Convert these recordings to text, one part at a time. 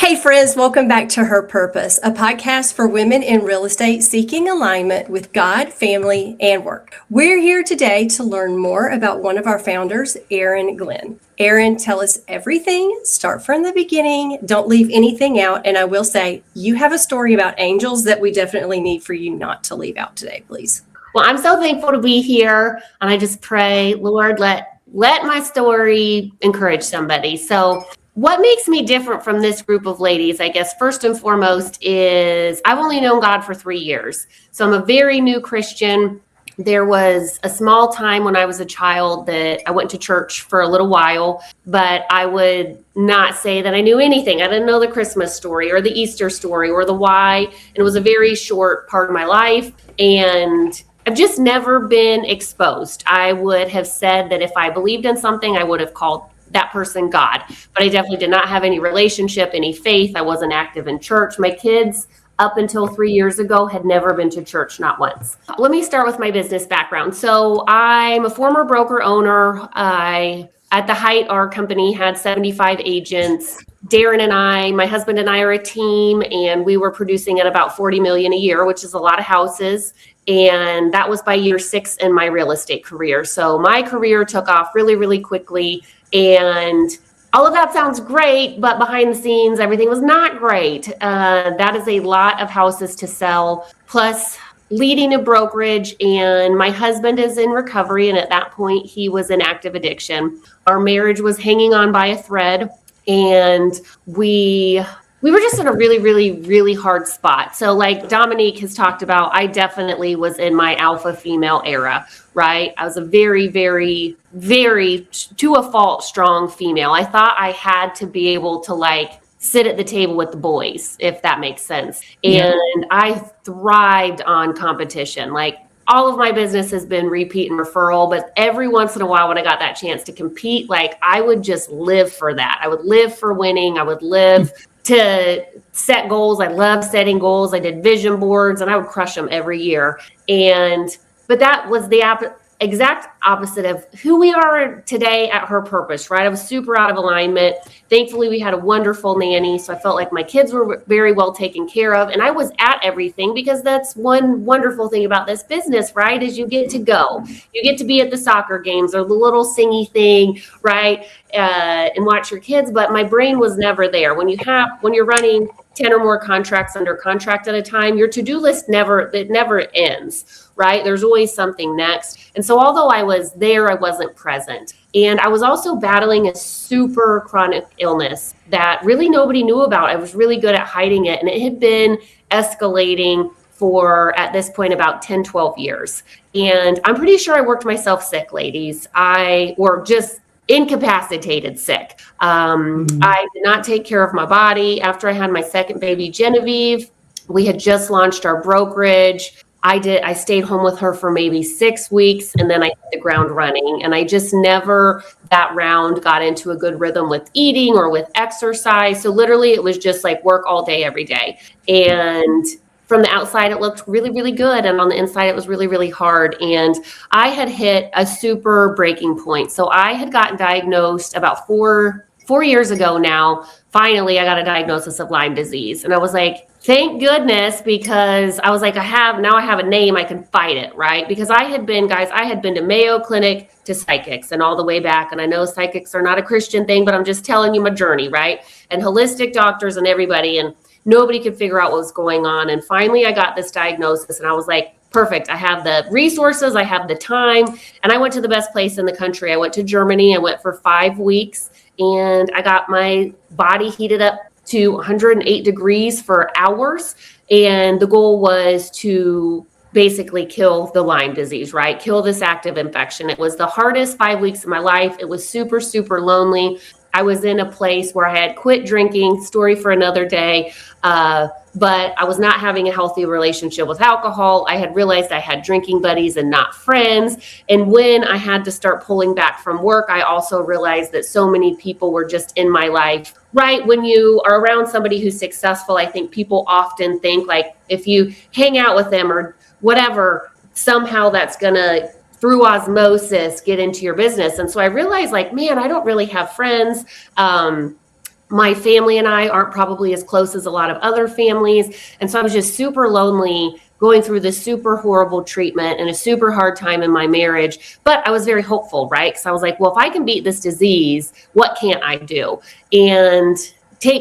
Hey friends, welcome back to Her Purpose, a podcast for women in real estate seeking alignment with God, family, and work. We're here today to learn more about one of our founders, Erin Glenn. Erin, tell us everything. Start from the beginning. Don't leave anything out. And I will say, you have a story about angels that we definitely need for you not to leave out today, please. Well, I'm so thankful to be here. And I just pray, Lord, let my story encourage somebody. So what makes me different from this group of ladies, I guess, first and foremost, is I've only known God for 3 years. So I'm a very new Christian. There was a small time when I was a child that I went to church for a little while, but I would not say that I knew anything. I didn't know the Christmas story or the Easter story or the why. And it was a very short part of my life. And I've just never been exposed. I would have said that if I believed in something, I would have called that person God, but I definitely did not have any relationship, any faith. I wasn't active in church. My kids, up until 3 years ago, had never been to church, not once. Let me start with my business background. So I'm a former broker owner. At the height, our company had 75 agents. Darren and I, my husband and I, are a team, and we were producing at about 40 million a year, which is a lot of houses. And that was by year 6 in my real estate career. So my career took off really, really quickly. And all of that sounds great, but behind the scenes, everything was not great. That is a lot of houses to sell, plus leading a brokerage. And my husband is in recovery. And at that point, he was in active addiction. Our marriage was hanging on by a thread. And we were just in a really, really, really hard spot. So like Dominique has talked about, I definitely was in my alpha female era, right? I was a very, very, very, to a fault, strong female. I thought I had to be able to like sit at the table with the boys, if that makes sense. And I thrived on competition. Like all of my business has been repeat and referral, but every once in a while when I got that chance to compete, like I would just live for that. I would live for winning. I would live to set goals. I love setting goals. I did vision boards and I would crush them every year. But that was the exact opposite of who we are today at Her Purpose, right? I was super out of alignment. Thankfully, we had a wonderful nanny. So I felt like my kids were very well taken care of. And I was at everything because that's one wonderful thing about this business, right? Is you get to go. You get to be at the soccer games or the little singy thing, right? And watch your kids. But my brain was never there. When you're running 10 or more contracts under contract at a time, your to-do list never ends, right? There's always something next. And so although I was there, I wasn't present. And I was also battling a super chronic illness that really nobody knew about. I was really good at hiding it. And it had been escalating for, at this point, about 10, 12 years. And I'm pretty sure I worked myself sick, ladies. Or just incapacitated sick. I did not take care of my body. After I had my second baby, Genevieve, we had just launched our brokerage. I stayed home with her for maybe 6 weeks and then I hit the ground running. And I just never that round got into a good rhythm with eating or with exercise. So literally it was just like work all day, every day. And from the outside, it looked really, really good. And on the inside, it was really, really hard. And I had hit a super breaking point. So I had gotten diagnosed about four years ago now. Finally, I got a diagnosis of Lyme disease. And I was like, thank goodness, because I was like, I have a name, I can fight it, right? Because I had been to Mayo Clinic, to psychics and all the way back. And I know psychics are not a Christian thing, but I'm just telling you my journey, right? And holistic doctors and everybody. And nobody could figure out what was going on. And finally, I got this diagnosis and I was like, perfect. I have the resources. I have the time. And I went to the best place in the country. I went to Germany. I went for 5 weeks and I got my body heated up to 108 degrees for hours. And the goal was to basically kill the Lyme disease, right? Kill this active infection. It was the hardest 5 weeks of my life. It was super, super lonely. I was in a place where I had quit drinking, story for another day, but I was not having a healthy relationship with alcohol. I had realized I had drinking buddies and not friends. And when I had to start pulling back from work, I also realized that so many people were just in my life, right? When you are around somebody who's successful, I think people often think like if you hang out with them or whatever, somehow that's going to through osmosis get into your business. And so I realized like, man, I don't really have friends. my family and I aren't probably as close as a lot of other families. And so I was just super lonely, going through this super horrible treatment and a super hard time in my marriage. But I was very hopeful, right? Because I was like, well, if I can beat this disease, what can't I do? And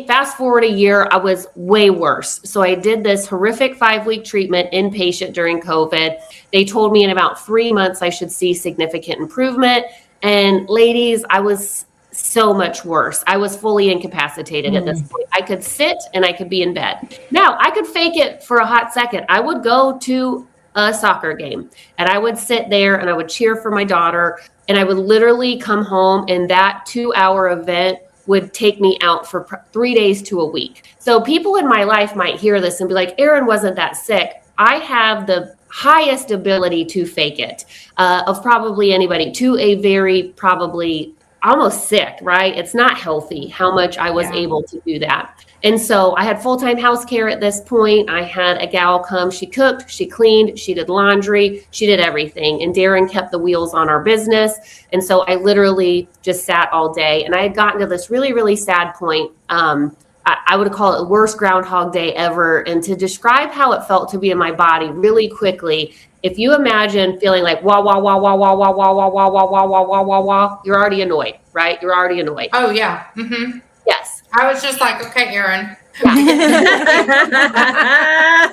fast forward a year, I was way worse. So I did this horrific 5-week treatment inpatient during COVID. They told me in about 3 months I should see significant improvement. And ladies, I was so much worse. I was fully incapacitated at this point. I could sit and I could be in bed. Now, I could fake it for a hot second. I would go to a soccer game and I would sit there and I would cheer for my daughter, and I would literally come home, and that 2-hour event would take me out for 3 days to a week. So people in my life might hear this and be like, Erin wasn't that sick. I have the highest ability to fake it of probably anybody, to a very probably almost sick, right? It's not healthy how much I was able to do that. And so I had full-time house care at this point. I had a gal come, she cooked, she cleaned, she did laundry, she did everything. And Darren kept the wheels on our business. And so I literally just sat all day. And I had gotten to this really, really sad point. I would call it the worst Groundhog Day ever. And to describe how it felt to be in my body really quickly, if you imagine feeling like wah, wah, wah, wah, wah, wah, wah, wah, wah, wah, wah, wah, wah, wah, wah, you're already annoyed, right? You're already annoyed. Oh, yeah. Mm-hmm. Yes. I was just like, okay, Erin. Yeah.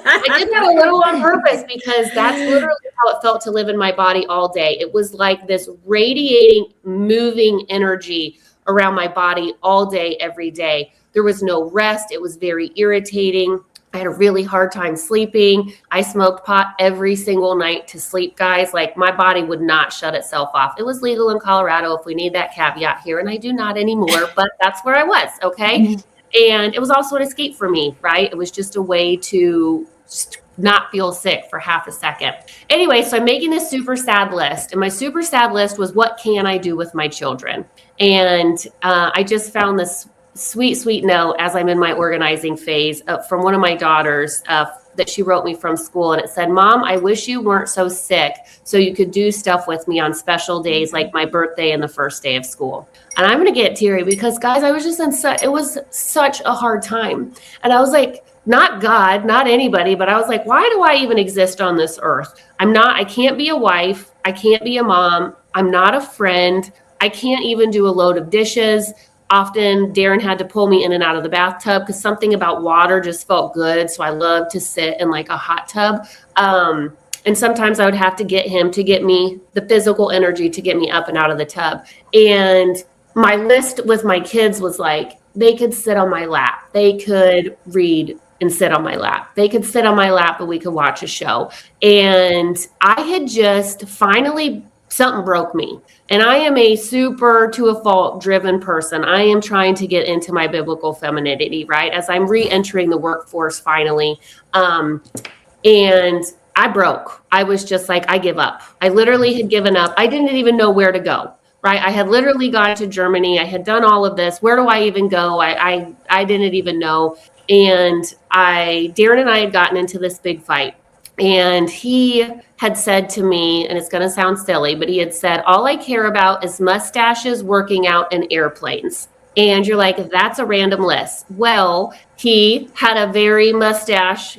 I did that a little on purpose because that's literally how it felt to live in my body all day. It was like this radiating, moving energy around my body all day, every day. There was no rest. It was very irritating. I had a really hard time sleeping. I smoked pot every single night to sleep, guys. Like, my body would not shut itself off. It was legal in Colorado, if we need that caveat here, and I do not anymore, but that's where I was, okay? And it was also an escape for me, right? It was just a way to just not feel sick for half a second. Anyway, so I'm making this super sad list, and my super sad list was, what can I do with my children? And I just found this sweet, sweet note as I'm in my organizing phase from one of my daughters that she wrote me from school. And it said, Mom, I wish you weren't so sick so you could do stuff with me on special days like my birthday and the first day of school. And I'm going to get teary because, guys, I was just it was such a hard time. And I was like, not God, not anybody, but I was like, why do I even exist on this earth? I can't be a wife. I can't be a mom. I'm not a friend. I can't even do a load of dishes. Often Darren had to pull me in and out of the bathtub because something about water just felt good. So I love to sit in like a hot tub. And sometimes I would have to get him to get me the physical energy to get me up and out of the tub. And my list with my kids was like, they could sit on my lap. They could read and sit on my lap. They could sit on my lap and we could watch a show. And I had just finally, something broke me. And I am a super to a fault driven person. I am trying to get into my biblical femininity, right? As I'm re-entering the workforce finally. And I broke. I was just like, I give up. I literally had given up. I didn't even know where to go, right? I had literally gone to Germany. I had done all of this. Where do I even go? I didn't even know. And Darren and I had gotten into this big fight. And he had said to me, and it's going to sound silly, but he had said, all I care about is mustaches, working out, and airplanes. And you're like, that's a random list. Well, he had a mustache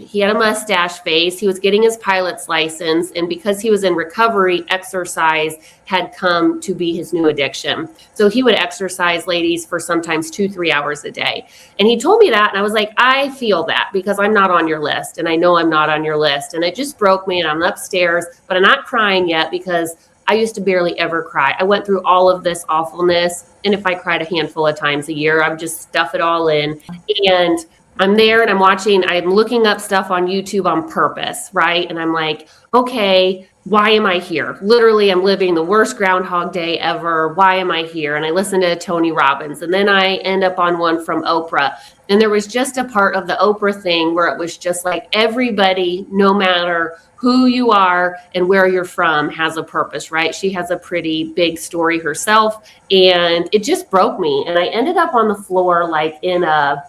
face. He was getting his pilot's license. And because he was in recovery, exercise had come to be his new addiction. So he would exercise, ladies, for sometimes 2-3 hours a day. And he told me that. And I was like, I feel that because I'm not on your list. And I know I'm not on your list. And it just broke me. And I'm upstairs, but I'm not crying yet because I used to barely ever cry. I went through all of this awfulness. And if I cried a handful of times a year, I would just stuff it all in. And I'm there and I'm looking up stuff on YouTube on purpose, right? And I'm like, okay, why am I here? Literally, I'm living the worst Groundhog Day ever. Why am I here? And I listen to Tony Robbins. And then I end up on one from Oprah. And there was just a part of the Oprah thing where it was just like everybody, no matter who you are and where you're from, has a purpose, right? She has a pretty big story herself. And it just broke me. And I ended up on the floor like in a,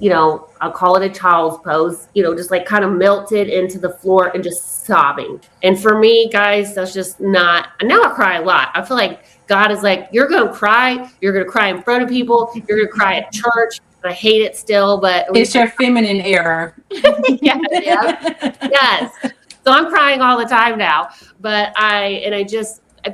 I'll call it a child's pose, just like kind of melted into the floor and just sobbing. And for me, guys, that's just not, now I cry a lot. I feel like God is like, you're going to cry. You're going to cry in front of people. You're going to cry at church. I hate it still, but It's your feminine error. Yes. So I'm crying all the time now, but I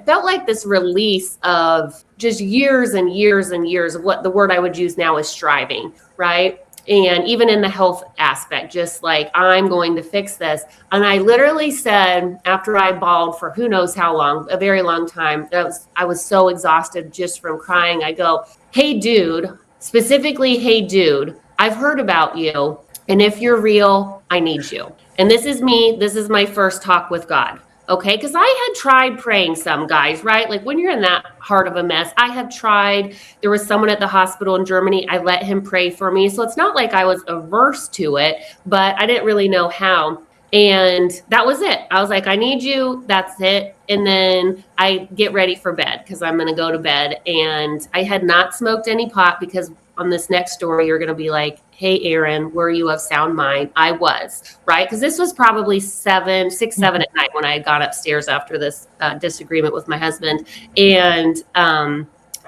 felt like this release of just years and years and years of what the word I would use now is striving, right? And even in the health aspect, just like, I'm going to fix this. And I literally said, after I bawled for who knows how long, a very long time, I was so exhausted just from crying. I go, hey, dude, specifically, hey, dude, I've heard about you. And if you're real, I need you. And this is me. This is my first talk with God. Okay. Because I had tried praying some, guys, right? Like when you're in that heart of a mess, I had tried. There was someone at the hospital in Germany. I let him pray for me. So it's not like I was averse to it, but I didn't really know how. And that was it. I was like, I need you. That's it. And then I get ready for bed because I'm going to go to bed. And I had not smoked any pot because on this next story, you're going to be like, hey, Erin, were you of sound mind? I was, right? Because this was probably 6, 7 at night when I had gone upstairs after this disagreement with my husband. And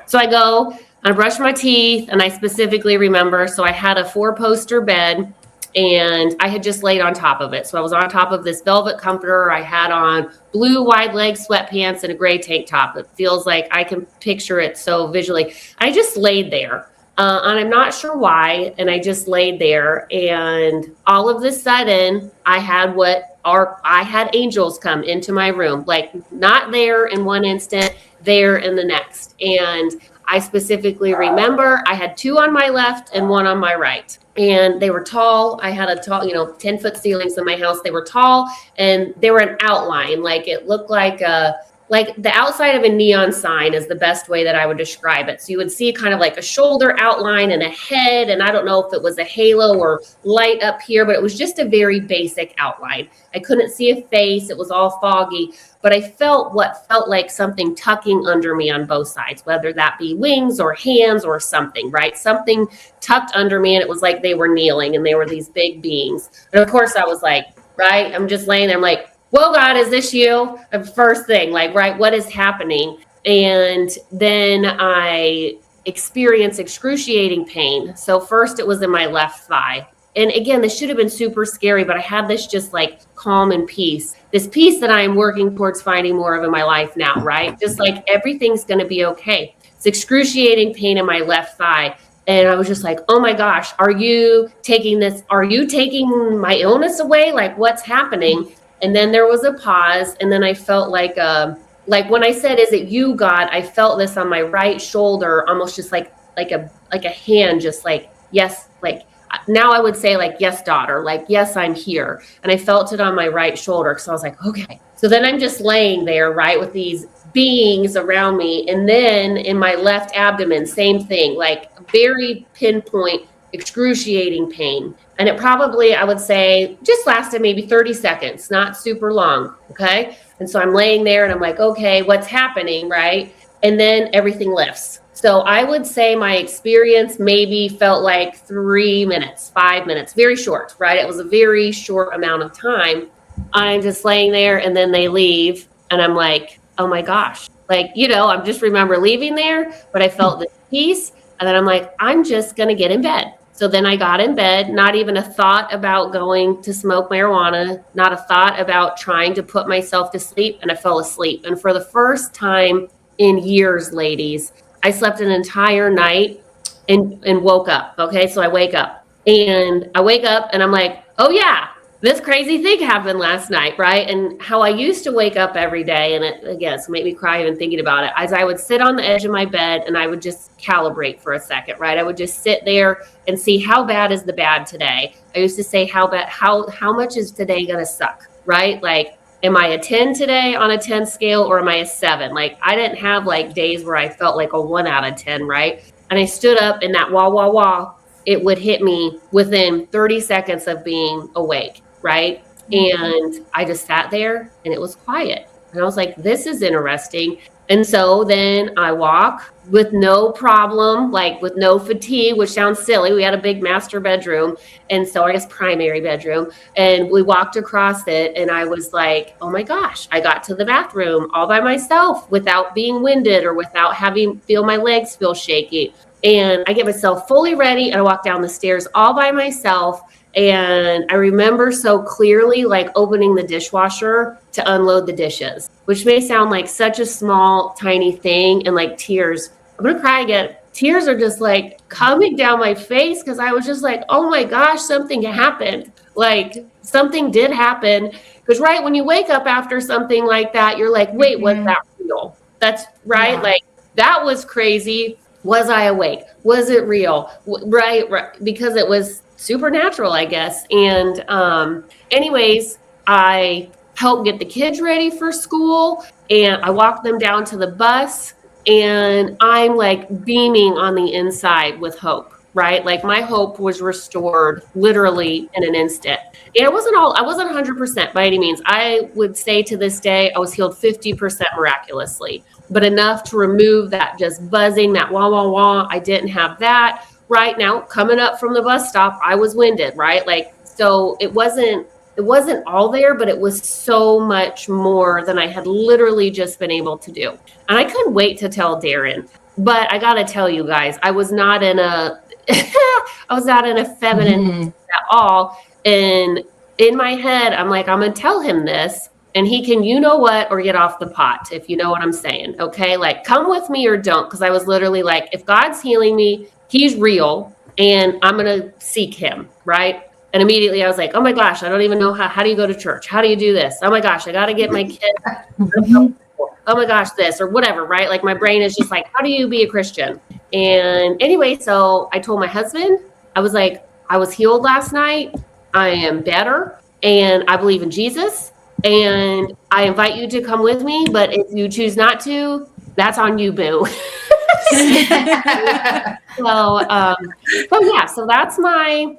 so I go and I brush my teeth, and I specifically remember, so I had a 4-poster bed, and I had just laid on top of it. So I was on top of this velvet comforter. I had on blue wide leg sweatpants and a gray tank top. It feels like I can picture it so visually. I just laid there. And I'm not sure why. And I just laid there, and all of a sudden I had angels come into my room, like not there in one instant, there in the next. And I specifically remember I had 2 on my left and 1 on my right. And they were tall. I had a tall, 10-foot ceilings in my house. They were tall, and they were an outline. Like it looked like the outside of a neon sign is the best way that I would describe it. So you would see kind of like a shoulder outline and a head. And I don't know if it was a halo or light up here, but it was just a very basic outline. I couldn't see a face. It was all foggy, but I felt what felt like something tucking under me on both sides, whether that be wings or hands or something, right? Something tucked under me. And it was like they were kneeling, and they were these big beings. And of course I was like, right, I'm just laying there. I'm like, whoa, God, is this you? The first thing, like, right, what is happening? And then I experienced excruciating pain. So first it was in my left thigh. And again, this should have been super scary, but I had this just like calm and peace, this peace that I am working towards finding more of in my life now, right? Just like everything's going to be okay. It's excruciating pain in my left thigh. And I was just like, oh my gosh, are you taking my illness away? Like, what's happening? And then there was a pause, and then I felt like when I said, is it you, God? I felt this on my right shoulder, almost just like a hand, just like, yes, like now I would say like, yes, daughter, like, yes, I'm here. And I felt it on my right shoulder. So I was like, okay. So then I'm just laying there, right, with these beings around me. And then in my left abdomen, same thing, like very pinpoint, excruciating pain. And it probably, I would say, just lasted maybe 30 seconds, not super long. Okay. And so I'm laying there and I'm like, okay, what's happening? Right. And then everything lifts. So I would say my experience maybe felt like 3 minutes, 5 minutes, very short, right? It was a very short amount of time. I'm just laying there, and then they leave. And I'm like, oh my gosh, like, I just remember leaving there, but I felt this peace. And then I'm like, I'm just going to get in bed. So then I got in bed, not even a thought about going to smoke marijuana, not a thought about trying to put myself to sleep, and I fell asleep. And for the first time in years, ladies, I slept an entire night and woke up. Okay, so I wake up and I'm like, oh yeah, this crazy thing happened last night, right? And how I used to wake up every day, and it, again, it's made me cry even thinking about it, as I would sit on the edge of my bed and I would just calibrate for a second, right? I would just sit there and see how bad is the bad today. I used to say, how much is today going to suck, right? Like, am I a 10 today on a 10 scale, or am I a 7? Like, I didn't have like days where I felt like a 1 out of 10, right? And I stood up, and that wah, wah, wah, it would hit me within 30 seconds of being awake. Right. And I just sat there, and it was quiet. And I was like, this is interesting. And so then I walk with no problem, like with no fatigue, which sounds silly. We had a big master bedroom. And so I guess primary bedroom. And we walked across it, and I was like, oh my gosh, I got to the bathroom all by myself without being winded or without feel my legs feel shaky. And I get myself fully ready and I walk down the stairs all by myself. And I remember so clearly, like opening the dishwasher to unload the dishes, which may sound like such a small, tiny thing. And like tears, I'm going to cry again. Tears are just like coming down my face because I was just like, oh my gosh, something happened. Like something did happen. Because right when you wake up after something like that, you're like, wait, was that real? That's right. Yeah. Like that was crazy. Was I awake? Was it real? Right. Because it was supernatural, I guess. And anyways, I helped get the kids ready for school and I walked them down to the bus and I'm like beaming on the inside with hope, right? Like my hope was restored literally in an instant. And I wasn't 100% by any means. I would say to this day, I was healed 50% miraculously, but enough to remove that just buzzing, that wah, wah, wah. I didn't have that. Right now, coming up from the bus stop, I was winded, right? Like, so it wasn't all there, but it was so much more than I had literally just been able to do. And I couldn't wait to tell Darren, but I got to tell you guys, I was not in a feminine at all. And in my head, I'm like, I'm going to tell him this and he can, you know what, or get off the pot, if you know what I'm saying. Okay. Like come with me or don't. Cause I was literally like, if God's healing me, he's real and I'm going to seek him. Right. And immediately I was like, oh my gosh, I don't even know how do you go to church? How do you do this? Oh my gosh, I got to get my kid. Oh my gosh, this or whatever. Right. Like my brain is just like, how do you be a Christian? And anyway, so I told my husband, I was like, I was healed last night. I am better and I believe in Jesus and I invite you to come with me. But if you choose not to, that's on you, boo. So that's my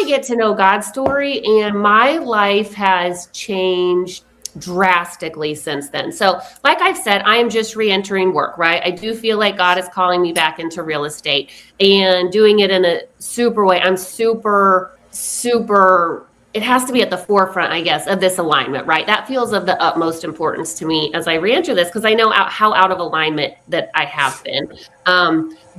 get to know God story. And my life has changed drastically since then. So like I've said, I am just re-entering work, right? I do feel like God is calling me back into real estate and doing it in a super way. I'm super, it has to be at the forefront, I guess, of this alignment, right? That feels of the utmost importance to me as I re-enter this because I know how out of alignment that I have been.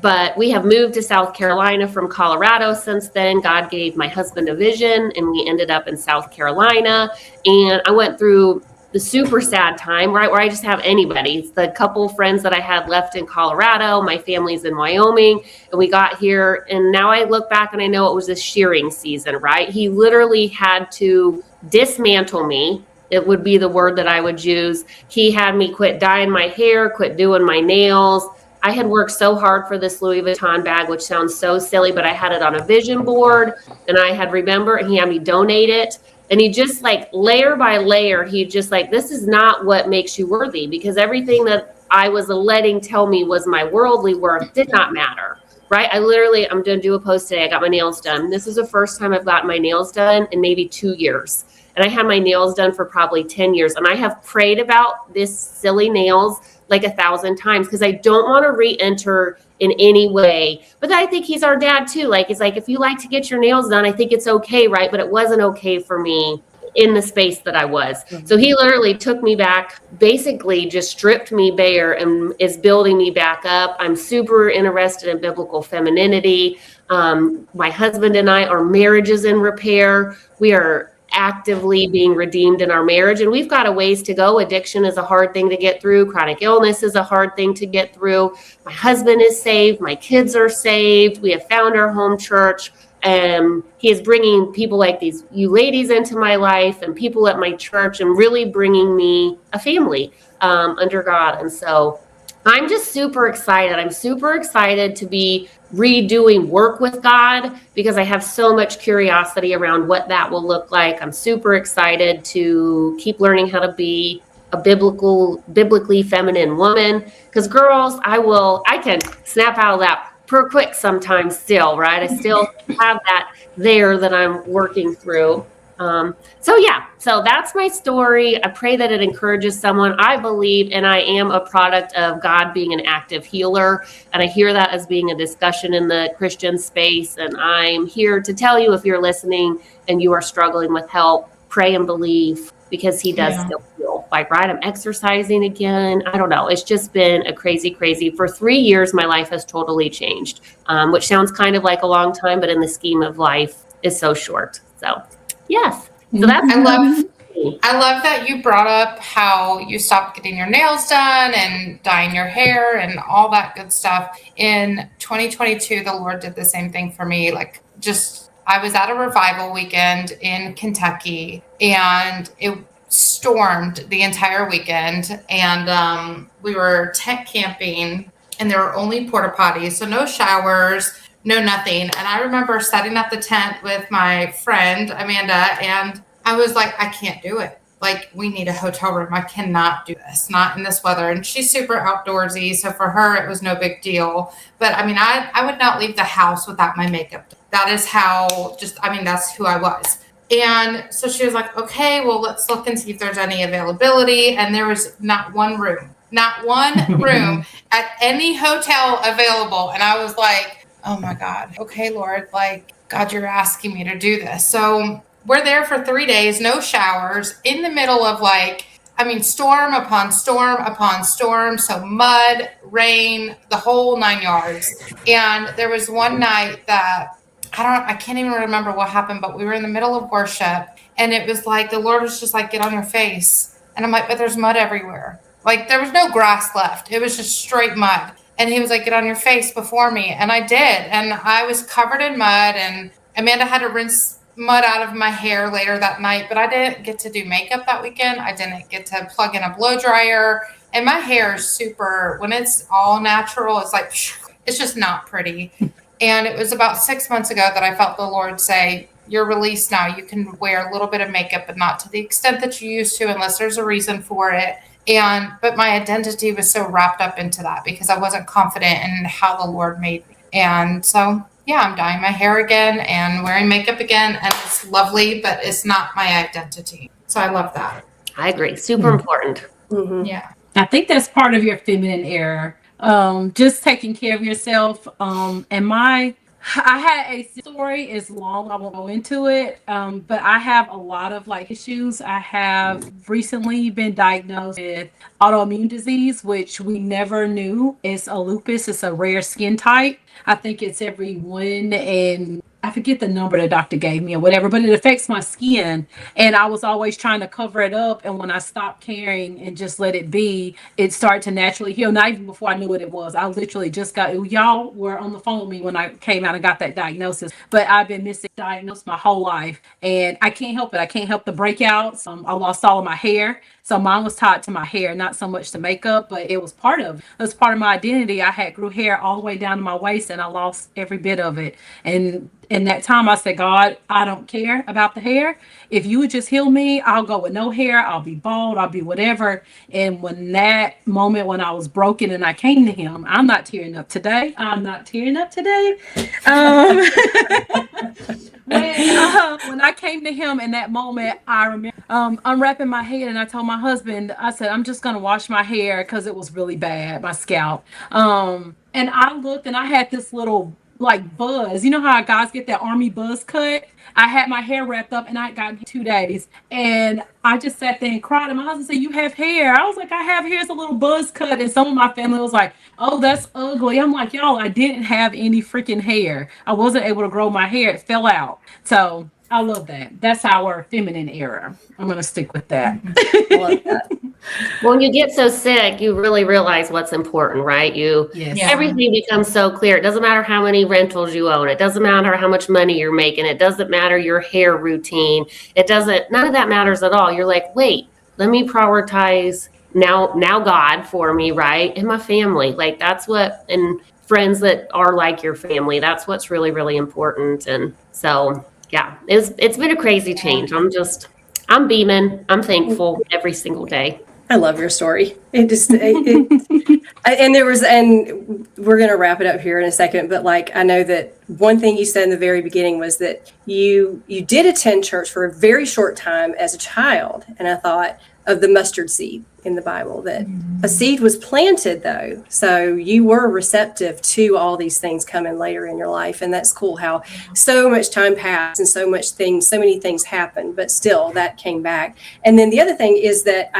But we have moved to South Carolina from Colorado since then. God gave my husband a vision and we ended up in South Carolina. And I went through the super sad time, right, where I just have anybody. It's the couple friends that I had left in Colorado. My family's in Wyoming. And we got here. And now I look back and I know it was a shearing season, right? He literally had to dismantle me. It would be the word that I would use. He had me quit dyeing my hair, quit doing my nails. I had worked so hard for this Louis Vuitton bag, which sounds so silly, but I had it on a vision board and I had and he had me donate it. And he just like layer by layer, he just like, this is not what makes you worthy because everything that I was letting tell me was my worldly worth did not matter, right? I'm going to do a post today. I got my nails done. This is the first time I've gotten my nails done in maybe 2 years. And I had my nails done for probably 10 years. And I have prayed about this silly nails like 1,000 times because I don't want to re-enter in any way. But I think he's our dad too. Like, it's like, if you like to get your nails done, I think it's okay, right? But it wasn't okay for me in the space that I was. Mm-hmm. So he literally took me back, basically just stripped me bare and is building me back up. I'm super interested in biblical femininity. My husband and I, our marriage is in repair. We are actively being redeemed in our marriage. And we've got a ways to go. Addiction is a hard thing to get through. Chronic illness is a hard thing to get through. My husband is saved. My kids are saved. We have found our home church. And he is bringing people like you ladies into my life and people at my church and really bringing me a family under God. And so I'm just super excited. I'm super excited to be redoing work with God because I have so much curiosity around what that will look like. I'm super excited to keep learning how to be a biblically feminine woman because girls, I can snap out of that per quick sometimes still, right? I still have that there that I'm working through. So that's my story. I pray that it encourages someone. I believe, and I am a product of God being an active healer. And I hear that as being a discussion in the Christian space. And I'm here to tell you, if you're listening and you are struggling with help, pray and believe because he does still heal. like, right, I'm exercising again. I don't know. It's just been a crazy. For 3 years, my life has totally changed, which sounds kind of like a long time, but in the scheme of life is so short. So, yes. So that's I love that you brought up how you stopped getting your nails done and dyeing your hair and all that good stuff. In 2022, the Lord did the same thing for me. Like, just, I was at a revival weekend in Kentucky and it stormed the entire weekend. And we were tent camping and there were only porta potties, so no showers, no nothing. And I remember setting up the tent with my friend, Amanda, and I was like, I can't do it. Like, we need a hotel room. I cannot do this, not in this weather. And she's super outdoorsy. So for her, it was no big deal. But I mean, I would not leave the house without my makeup. That is how that's who I was. And so she was like, okay, well, let's look and see if there's any availability. And there was not one room at any hotel available. And I was like, oh my God. Okay, Lord, like, God, you're asking me to do this. So we're there for 3 days, no showers, in the middle of storm upon storm upon storm. So mud, rain, the whole 9 yards. And there was one night that I can't even remember what happened, but we were in the middle of worship and it was like, the Lord was just like, get on your face. And I'm like, but there's mud everywhere. Like, there was no grass left. It was just straight mud. And he was like, get on your face before me. And I did. And I was covered in mud, and Amanda had to rinse mud out of my hair later that night, but I didn't get to do makeup that weekend. I didn't get to plug in a blow dryer. And my hair is super, when it's all natural, it's like, it's just not pretty. And it was about 6 months ago that I felt the Lord say, you're released now. You can wear a little bit of makeup, but not to the extent that you used to, unless there's a reason for it. But my identity was so wrapped up into that because I wasn't confident in how the Lord made me. And so, yeah, I'm dyeing my hair again and wearing makeup again. And it's lovely, but it's not my identity. So I love that. I agree. Super important. Mm-hmm. Yeah. I think that's part of your feminine era. Just taking care of yourself. I had a story. It's long. I won't go into it. But I have a lot of issues. I have recently been diagnosed with autoimmune disease, which we never knew. It's a lupus. It's a rare skin type. I think it's every 1 in, I forget the number the doctor gave me or whatever, but it affects my skin. And I was always trying to cover it up. And when I stopped caring and just let it be, it started to naturally heal. Not even before I knew what it was. I literally just y'all were on the phone with me when I came out and got that diagnosis. But I've been misdiagnosed my whole life. And I can't help it. I can't help the breakouts. I lost all of my hair. So mine was tied to my hair, not so much to makeup, but it was part of my identity. I had grew hair all the way down to my waist and I lost every bit of it. And in that time I said, God, I don't care about the hair. If you would just heal me, I'll go with no hair. I'll be bald. I'll be whatever. And when that moment when I was broken and I came to him, I'm not tearing up today. When I came to him in that moment, I remember unwrapping my head and I told my husband, I said, I'm just going to wash my hair because it was really bad, my scalp. And I looked and I had this little buzz. You know how guys get that army buzz cut? I had my hair wrapped up and I got in 2 days. And I just sat there and cried. And my husband said, you have hair. I was like, I have hair. It's a little buzz cut. And some of my family was like, oh, that's ugly. I'm like, y'all, I didn't have any freaking hair. I wasn't able to grow my hair. It fell out. So I love that. That's our feminine era. I'm going to stick with that. I love that. When you get so sick, you really realize what's important, right? Yes. Everything becomes so clear. It doesn't matter how many rentals you own. It doesn't matter how much money you're making. It doesn't matter your hair routine. None of that matters at all. You're like, wait, let me prioritize now God for me, right? And my family. And friends that are like your family. That's what's really, really important. And so, yeah, it's been a crazy change. I'm beaming. I'm thankful every single day. I love your story. And we're going to wrap it up here in a second, but I know that one thing you said in the very beginning was that you did attend church for a very short time as a child. And I thought of the mustard seed in the Bible, that a seed was planted though. So you were receptive to all these things coming later in your life. And that's cool how so much time passed and so many things happened, but still that came back. And then the other thing is that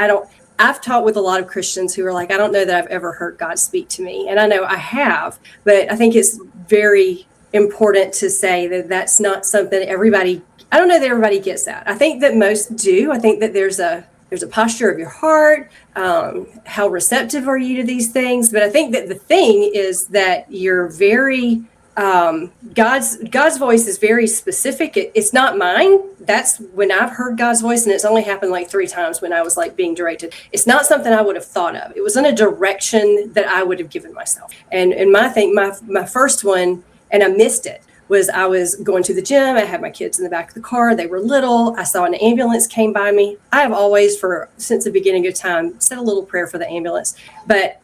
I've talked with a lot of Christians who are like, I don't know that I've ever heard God speak to me. And I know I have, but I think it's very important to say that that's not something I don't know that everybody gets that. I think that most do. I think that there's a posture of your heart. How receptive are you to these things? But I think that the thing is that you're very, God's voice is very specific. It's not mine. That's when I've heard God's voice, and it's only happened like 3 times when I was like being directed. It's not something I would have thought of. It wasn't a direction that I would have given myself. And my first one, and I missed it, was I was going to the gym. I had my kids in the back of the car. They were little. I saw an ambulance came by me. I have always, since the beginning of time, said a little prayer for the ambulance. But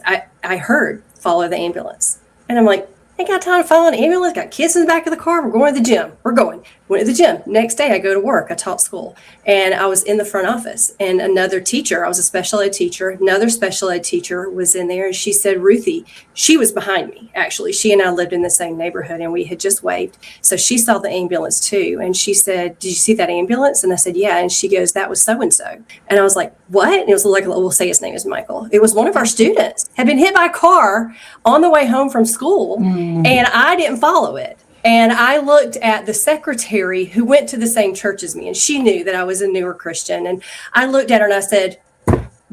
I heard, follow the ambulance. And I'm like, I ain't got time to follow an ambulance. Got kids in the back of the car. We're going to the gym. We're going. Went to the gym. Next day, I go to work. I taught school. And I was in the front office. And another teacher, I was a special ed teacher. Another special ed teacher was in there. And she said, Ruthie, she was behind me, actually. She and I lived in the same neighborhood, and we had just waved. So she saw the ambulance, too. And she said, did you see that ambulance? And I said, yeah. And she goes, that was so-and-so. And I was like, what? And it was like, we'll say his name is Michael. It was one of our students, had been hit by a car on the way home from school. And I didn't follow it. And I looked at the secretary who went to the same church as me, and she knew that I was a newer Christian. And I looked at her and I said,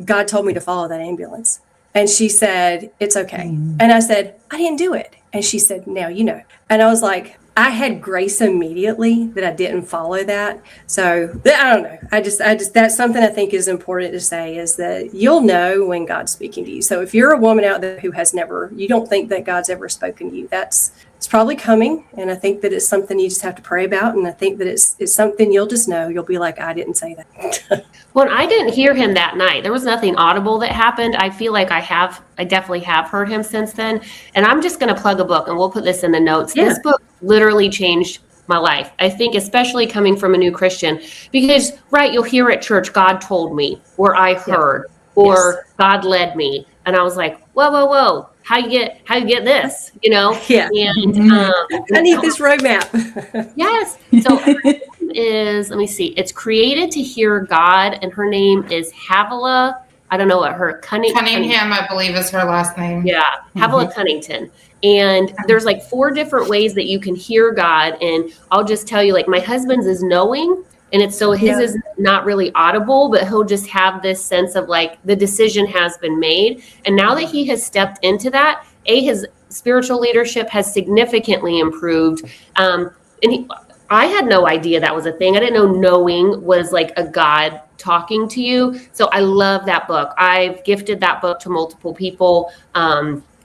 God told me to follow that ambulance. And she said, it's okay. And I said, I didn't do it. And she said, now you know. And I was like, I had grace immediately that I didn't follow that. So I don't know. I just that's something I think is important to say, is that you'll know when God's speaking to you. So if you're a woman out there who you don't think that God's ever spoken to you, it's probably coming. And I think that it's something you just have to pray about. And I think that it's something you'll just know. You'll be like, I didn't say that. Well, I didn't hear him that night. There was nothing audible that happened. I feel like I definitely have heard him since then. And I'm just going to plug a book, and we'll put this in the notes. Yeah. This book literally changed my life. I think especially coming from a new Christian, because you'll hear at church, God told me, or I heard, or God led me. And I was like, whoa. How you get this, Yeah. And I need this roadmap. Yes. So her name is, let me see, it's Created to Hear God, and her name is Havilah. I don't know what her Cunningham, I believe, is her last name. Yeah, Havilah Cunnington. And there's like 4 different ways that you can hear God. And I'll just tell you, like, my husband's is knowing. And it's so his is not really audible, but he'll just have this sense of like the decision has been made. And now that he has stepped into that, his spiritual leadership has significantly improved. I had no idea that was a thing. I didn't know knowing was like a God talking to you. So I love that book. I've gifted that book to multiple people.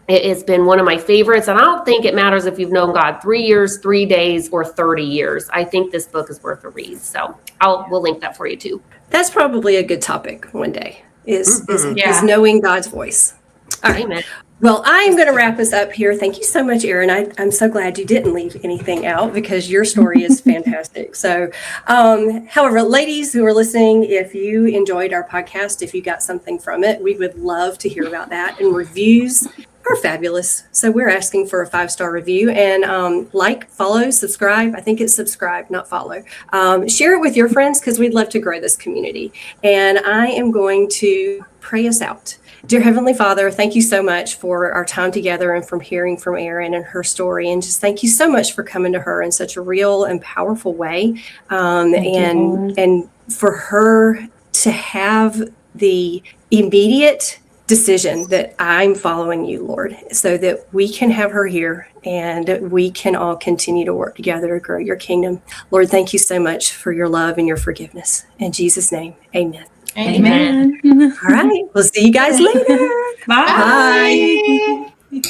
It has been one of my favorites. And I don't think it matters if you've known God 3 years, 3 days, or 30 years. I think this book is worth a read. So we'll link that for you too. That's probably a good topic one day, is knowing God's voice. All right. Amen. Well, I'm going to wrap us up here. Thank you so much, Erin. I'm so glad you didn't leave anything out, because your story is fantastic. So, however, ladies who are listening, if you enjoyed our podcast, if you got something from it, we would love to hear about that. And reviews are fabulous. So we're asking for a 5-star review, and follow, subscribe. I think it's subscribe, not follow. Share it with your friends, because we'd love to grow this community. And I am going to pray us out. Dear Heavenly Father, thank you so much for our time together and from hearing from Erin and her story. And just thank you so much for coming to her in such a real and powerful way. And for her to have the immediate decision that I'm following you, Lord, so that we can have her here and we can all continue to work together to grow your kingdom. Lord, thank you so much for your love and your forgiveness. In Jesus' name, amen. Amen. All right. We'll see you guys later. Bye. Bye.